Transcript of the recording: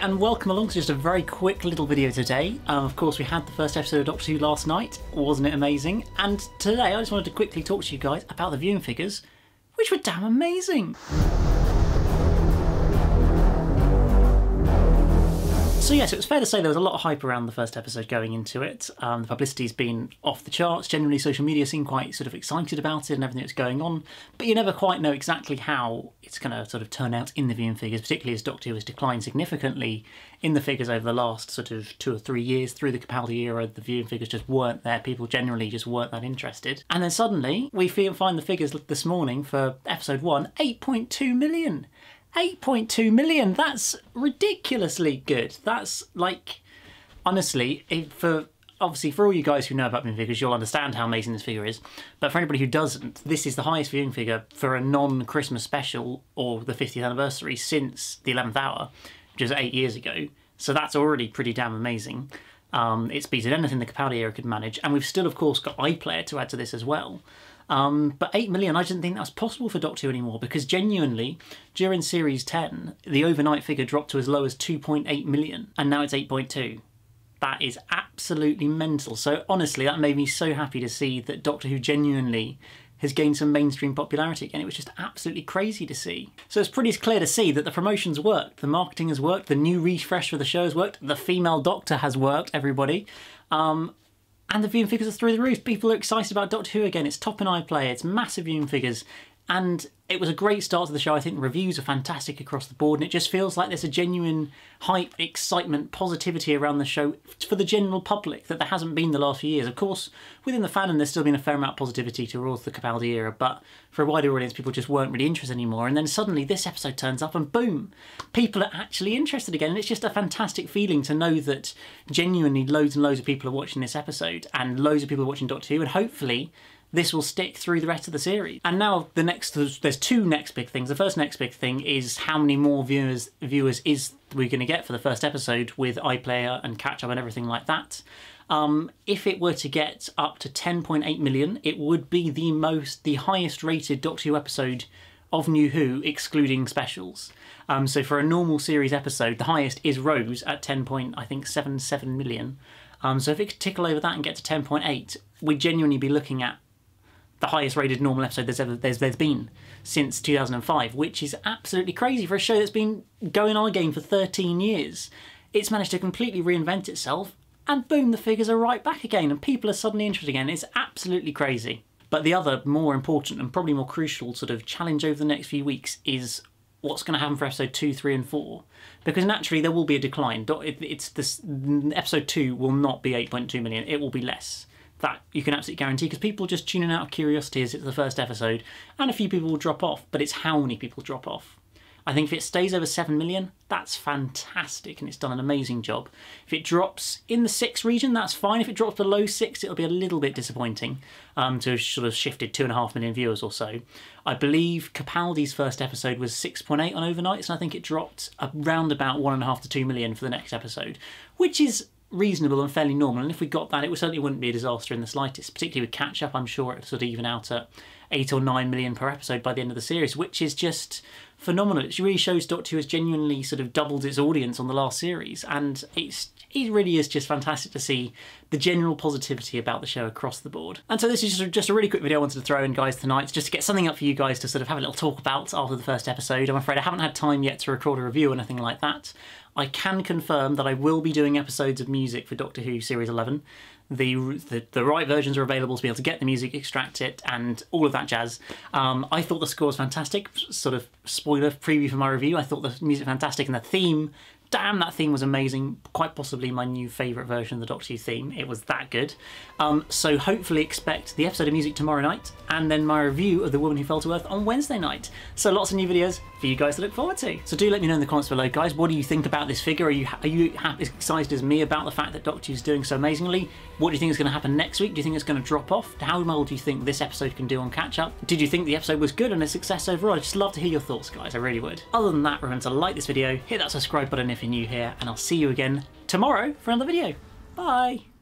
and welcome along to just a very quick little video today. Of course, we had the first episode of Doctor Who last night, wasn't it amazing? And today I just wanted to quickly talk to you guys about the viewing figures, which were damn amazing. So yes, it was fair to say there was a lot of hype around the first episode going into it. The publicity's been off the charts. Generally, social media seemed quite sort of excited about it and everything that's going on, but you never quite know exactly how it's going to sort of turn out in the viewing figures, particularly as Doctor Who has declined significantly in the figures over the last sort of 2 or 3 years. Through the Capaldi era, the viewing figures just weren't there. People generally just weren't that interested. And then suddenly, we find the figures this morning for episode 1, 8.2 million. 8.2 million, that's ridiculously good. That's like, honestly, obviously for all you guys who know about viewing figures, you'll understand how amazing this figure is. But for anybody who doesn't, this is the highest viewing figure for a non-Christmas special or the 50th anniversary since the 11th hour, which was 8 years ago. So that's already pretty damn amazing. It's beaten anything the Capaldi era could manage, and we've still, of course, got iPlayer to add to this as well. But 8 million, I didn't think that was possible for Doctor Who anymore, because genuinely, during Series 10, the overnight figure dropped to as low as 2.8 million, and now it's 8.2. That is absolutely mental. So honestly, that made me so happy to see that Doctor Who genuinely has gained some mainstream popularity again. It was just absolutely crazy to see. So it's pretty clear to see that the promotions worked, the marketing has worked, the new refresh for the show has worked, the female Doctor has worked, everybody. And the viewing figures are through the roof. People are excited about Doctor Who again. It's top in iPlayer, it's massive viewing figures. And it was a great start to the show. I think the reviews are fantastic across the board, and it just feels like there's a genuine hype, excitement, positivity around the show for the general public that there hasn't been the last few years. Of course, within the fandom, there's still been a fair amount of positivity towards the Capaldi era, but for a wider audience, people just weren't really interested anymore. And then suddenly this episode turns up and boom, people are actually interested again. And it's just a fantastic feeling to know that genuinely loads and loads of people are watching this episode, and loads of people are watching Doctor Who, and hopefully this will stick through the rest of the series. And now there's two next big things. The first next big thing is how many more viewers is we're going to get for the first episode with iPlayer and catch up and everything like that. If it were to get up to 10.8 million, it would be the highest rated Doctor Who episode of New Who, excluding specials. So for a normal series episode, the highest is Rose at 10.77 million. So if it could tickle over that and get to 10.8, we'd genuinely be looking at the highest rated normal episode there's been since 2005, which is absolutely crazy for a show that's been going on again for 13 years. It's managed to completely reinvent itself, and boom, the figures are right back again, and people are suddenly interested again. It's absolutely crazy. But the other more important and probably more crucial sort of challenge over the next few weeks is what's going to happen for episode 2, 3 and 4, because naturally there will be a decline. Episode 2 will not be 8.2 million, it will be less. That you can absolutely guarantee, because people are just tuning out of curiosity as it's the first episode, and a few people will drop off, but it's how many people drop off. I think if it stays over 7 million, that's fantastic, and it's done an amazing job. If it drops in the 6 region, that's fine. If it drops below 6, it'll be a little bit disappointing to have sort of shifted 2.5 million viewers or so. I believe Capaldi's first episode was 6.8 on overnights, and I think it dropped around about 1.5 to 2 million for the next episode, which is reasonable and fairly normal. And if we got that, it certainly wouldn't be a disaster in the slightest. Particularly with catch-up, I'm sure it would sort of even out at 8 or 9 million per episode by the end of the series, which is just phenomenal. It really shows Doctor Who has genuinely sort of doubled its audience on the last series, and it really is just fantastic to see the general positivity about the show across the board. And so this is just a really quick video I wanted to throw in, guys, tonight, just to get something up for you guys to sort of have a little talk about after the first episode. I'm afraid I haven't had time yet to record a review or anything like that. I can confirm that I will be doing episodes of music for Doctor Who Series 11. The right versions are available to be able to get the music, extract it, and all of that jazz. I thought the score was fantastic. Sort of spoiler preview for my review. I thought the music was fantastic, and the theme, damn, that theme was amazing. Quite possibly my new favourite version of the Doctor Who theme. It was that good. So hopefully expect the episode of music tomorrow night, and then my review of The Woman Who Fell to Earth on Wednesday night. So lots of new videos for you guys to look forward to. So do let me know in the comments below, guys. What do you think about this figure? Are you as excited as me about the fact that Doctor Who's doing so amazingly? What do you think is going to happen next week? Do you think it's going to drop off? How well do you think this episode can do on catch-up? Did you think the episode was good and a success overall? I'd just love to hear your thoughts, guys. I really would. Other than that, remember to like this video, hit that subscribe button if you're new here, and I'll see you again tomorrow for another video. Bye!